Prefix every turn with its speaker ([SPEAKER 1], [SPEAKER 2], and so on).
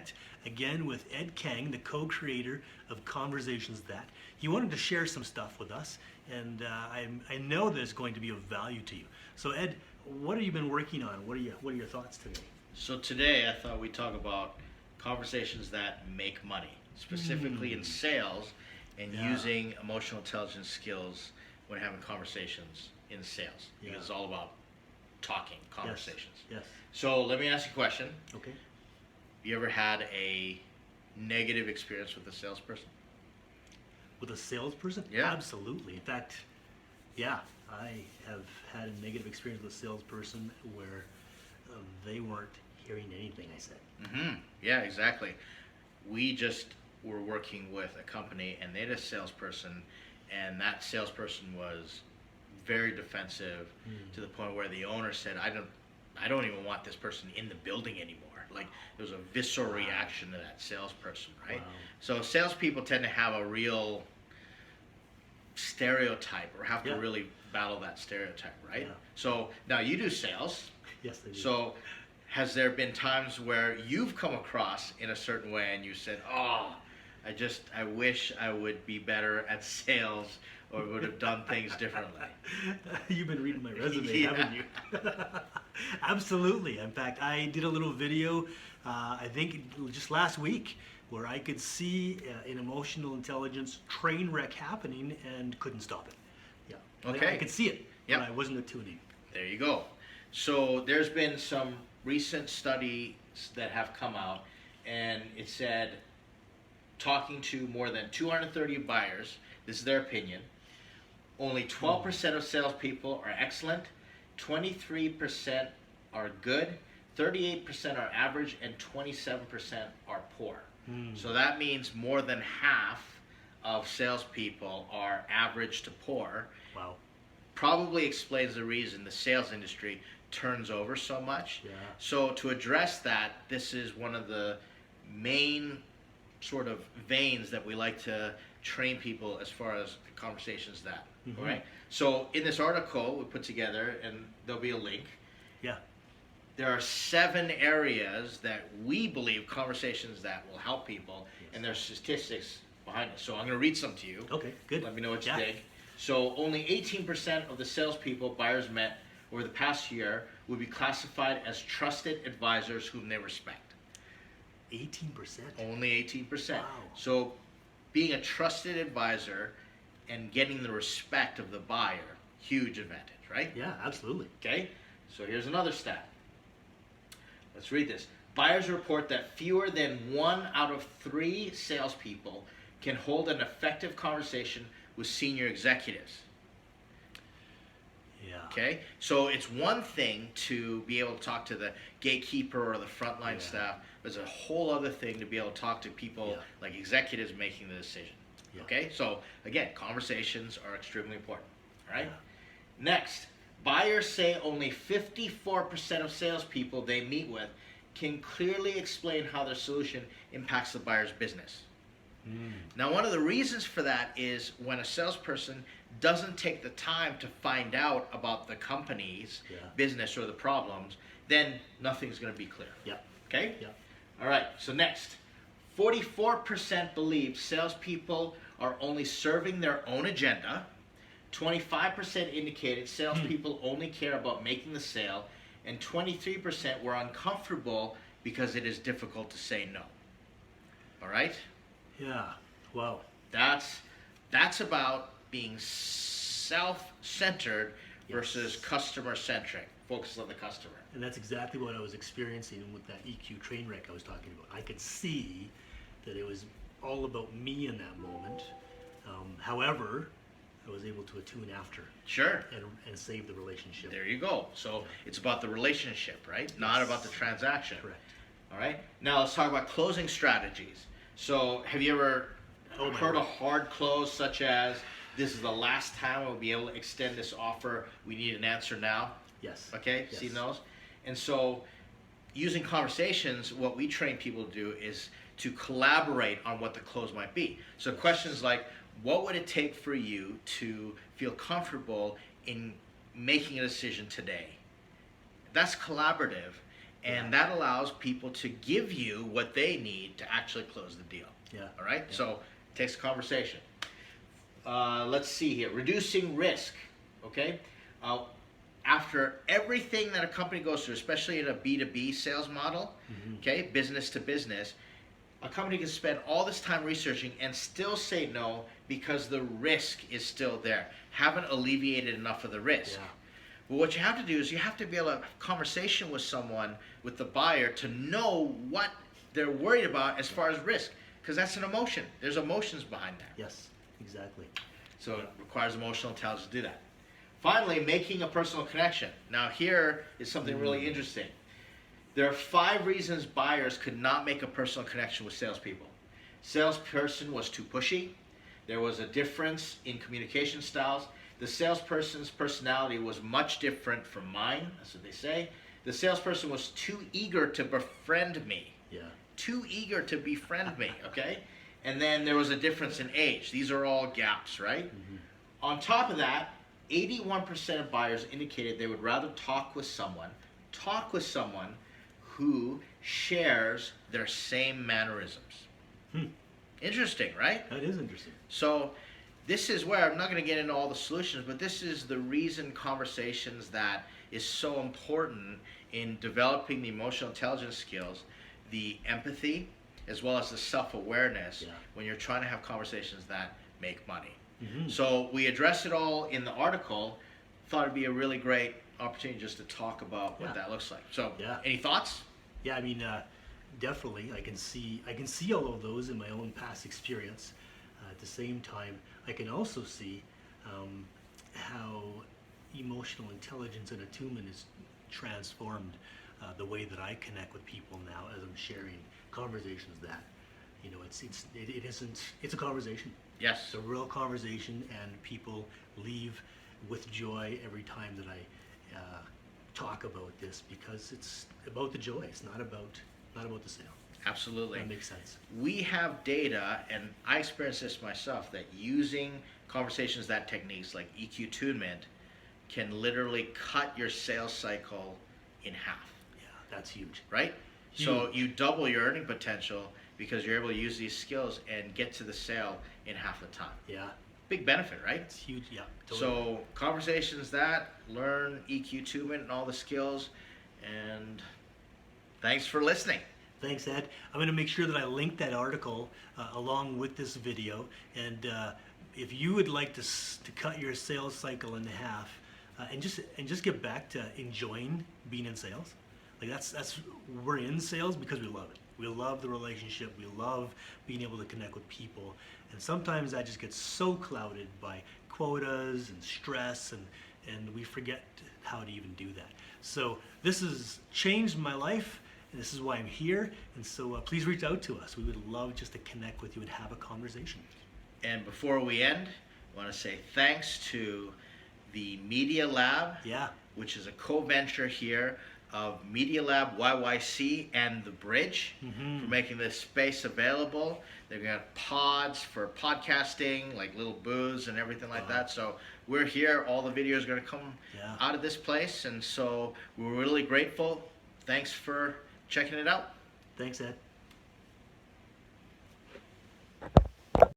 [SPEAKER 1] met again with Ed Kang, the co-creator of Conversations That. He wanted to share some stuff with us, and I know that it's going to be of value to you. So Ed, what have you been working on? What are your thoughts today?
[SPEAKER 2] So today I thought we'd talk about conversations that make money, specifically in sales and using emotional intelligence skills when having conversations in sales. Because it's all about talking, conversations.
[SPEAKER 1] Yes.
[SPEAKER 2] So let me ask you a question.
[SPEAKER 1] Okay.
[SPEAKER 2] You ever had a negative experience with a salesperson?
[SPEAKER 1] With a salesperson?
[SPEAKER 2] Yeah.
[SPEAKER 1] Absolutely. In fact, yeah, I have had a negative experience with a salesperson where they weren't hearing anything I said.
[SPEAKER 2] Yeah, exactly. We just were working with a company, and they had a salesperson, and that salesperson was very defensive to the point where the owner said, I don't even want this person in the building anymore. Like, there was a visceral reaction to that salesperson, right?
[SPEAKER 1] Wow.
[SPEAKER 2] So salespeople tend to have a real stereotype, or have to really battle that stereotype, right?
[SPEAKER 1] Yeah.
[SPEAKER 2] So now you do sales.
[SPEAKER 1] Yes, I do.
[SPEAKER 2] So has there been times where you've come across in a certain way and you said, oh, I wish I would be better at sales, or would have done things differently?
[SPEAKER 1] You've been reading my resume, haven't you? Absolutely. In fact, I did a little video, I think just last week, where I could see an emotional intelligence train wreck happening and couldn't stop it. Yeah.
[SPEAKER 2] Okay.
[SPEAKER 1] I could see it, but I wasn't attuning.
[SPEAKER 2] There you go. So there's been some recent studies that have come out, and it said, talking to more than 230 buyers, this is their opinion, only 12% of salespeople are excellent, 23% are good, 38% are average, and 27% are poor. So that means more than half of salespeople are average to poor.
[SPEAKER 1] Wow.
[SPEAKER 2] Probably explains the reason the sales industry turns over so much.
[SPEAKER 1] Yeah.
[SPEAKER 2] So to address that, this is one of the main sort of veins that we like to train people as far as conversations that. All right. So in this article we put together, and there'll be a link.
[SPEAKER 1] Yeah.
[SPEAKER 2] There are 7 areas that we believe conversations that will help people, and there's statistics behind it. So I'm going to read some to you.
[SPEAKER 1] Okay, good.
[SPEAKER 2] Let me know what you think. So only 18% of the salespeople buyers met over the past year would be classified as trusted advisors whom they respect.
[SPEAKER 1] 18%?
[SPEAKER 2] Only 18%.
[SPEAKER 1] Wow.
[SPEAKER 2] So being a trusted advisor and getting the respect of the buyer, huge advantage, right?
[SPEAKER 1] Yeah, absolutely.
[SPEAKER 2] Okay, so here's another stat. Let's read this. Buyers report that fewer than 1 out of 3 salespeople can hold an effective conversation with senior executives.
[SPEAKER 1] Yeah.
[SPEAKER 2] Okay, so it's one thing to be able to talk to the gatekeeper or the frontline staff, but it's a whole other thing to be able to talk to people like executives making the decision.
[SPEAKER 1] Yeah.
[SPEAKER 2] Okay, so again, conversations are extremely important. All right. Next, buyers say only 54% of salespeople they meet with can clearly explain how their solution impacts the buyer's business. Now, one of the reasons for that is when a salesperson doesn't take the time to find out about the company's business or the problems, then nothing's going to be clear.
[SPEAKER 1] Yeah.
[SPEAKER 2] Okay?
[SPEAKER 1] Yeah.
[SPEAKER 2] All right, so next, 44% believe salespeople are only serving their own agenda. 25% indicated salespeople only care about making the sale, and 23% were uncomfortable because it is difficult to say no. All right?
[SPEAKER 1] Yeah. Wow.
[SPEAKER 2] That's about being self-centered versus customer-centric, focus on the customer.
[SPEAKER 1] And that's exactly what I was experiencing with that EQ train wreck I was talking about. I could see that it was all about me in that moment. However, I was able to attune after.
[SPEAKER 2] Sure.
[SPEAKER 1] And save the relationship.
[SPEAKER 2] There you go. So it's about the relationship, right? Not about the transaction.
[SPEAKER 1] Correct.
[SPEAKER 2] All right. Now let's talk about closing strategies. So have you ever heard a hard close, such as, this is the last time we'll be able to extend this offer, we need an answer now?
[SPEAKER 1] Yes.
[SPEAKER 2] Okay,
[SPEAKER 1] Yes.
[SPEAKER 2] seen those? And so using conversations, what we train people to do is to collaborate on what the close might be. So questions like, what would it take for you to feel comfortable in making a decision today? That's collaborative, And that allows people to give you what they need to actually close the deal.
[SPEAKER 1] Yeah.
[SPEAKER 2] All right?
[SPEAKER 1] Yeah.
[SPEAKER 2] So it takes a conversation. Let's see here. Reducing risk. Okay? After everything that a company goes through, especially in a B2B sales model, okay, business to business, a company can spend all this time researching and still say no because the risk is still there. Haven't alleviated enough of the risk.
[SPEAKER 1] Yeah.
[SPEAKER 2] Well, what you have to do is you have to be able to have a conversation with someone, with the buyer, to know what they're worried about as far as risk, because that's an emotion. There's emotions behind that.
[SPEAKER 1] Yes, exactly.
[SPEAKER 2] So it requires emotional intelligence to do that. Finally, making a personal connection. Now here is something really interesting. There are 5 reasons buyers could not make a personal connection with salespeople. Salesperson was too pushy. There was a difference in communication styles. The salesperson's personality was much different from mine. That's what they say. The salesperson was too eager to befriend me.
[SPEAKER 1] Yeah.
[SPEAKER 2] Too eager to befriend me, okay? And then there was a difference in age. These are all gaps, right? On top of that, 81% of buyers indicated they would rather talk with someone who shares their same mannerisms. Interesting, right?
[SPEAKER 1] That is interesting.
[SPEAKER 2] So this is where, I'm not going to get into all the solutions, but this is the reason conversations that is so important in developing the emotional intelligence skills, the empathy, as well as the self-awareness when you're trying to have conversations that make money. So we addressed it all in the article. Thought it'd be a really great opportunity just to talk about what that looks like. So any thoughts?
[SPEAKER 1] Yeah, I mean, definitely. I can see all of those in my own past experience. At the same time, I can also see how emotional intelligence and attunement is transformed the way that I connect with people now as I'm sharing conversations that, you know, it's a conversation.
[SPEAKER 2] Yes.
[SPEAKER 1] It's a real conversation, and people leave with joy every time that I talk about this, because it's about the joy. It's not about the sale.
[SPEAKER 2] Absolutely.
[SPEAKER 1] That makes sense.
[SPEAKER 2] We have data, and I experienced this myself, that using conversations that techniques like EQ attunement can literally cut your sales cycle in half.
[SPEAKER 1] Yeah, that's huge.
[SPEAKER 2] Right? So you double your earning potential because you're able to use these skills and get to the sale in half the time.
[SPEAKER 1] Yeah.
[SPEAKER 2] Big benefit, right?
[SPEAKER 1] It's huge. Yeah. Totally.
[SPEAKER 2] So conversations that, learn EQ attunement and all the skills, and thanks for listening.
[SPEAKER 1] Thanks, Ed. I'm going to make sure that I link that article along with this video. And if you would like to cut your sales cycle in half and just get back to enjoying being in sales, like that's we're in sales because we love it. We love the relationship. We love being able to connect with people. And sometimes that just gets so clouded by quotas and stress, and we forget how to even do that. So this has changed my life. And this is why I'm here, and so please reach out to us. We would love just to connect with you and have a conversation.
[SPEAKER 2] And before we end, I want to say thanks to the Media Lab, which is a co-venture here of MediaLabYYC and The Bridge for making this space available. They've got pods for podcasting, like little booths and everything like that. So we're here. All the videos are going to come out of this place, and so we're really grateful. Thanks for checking it out.
[SPEAKER 1] Thanks, Ed.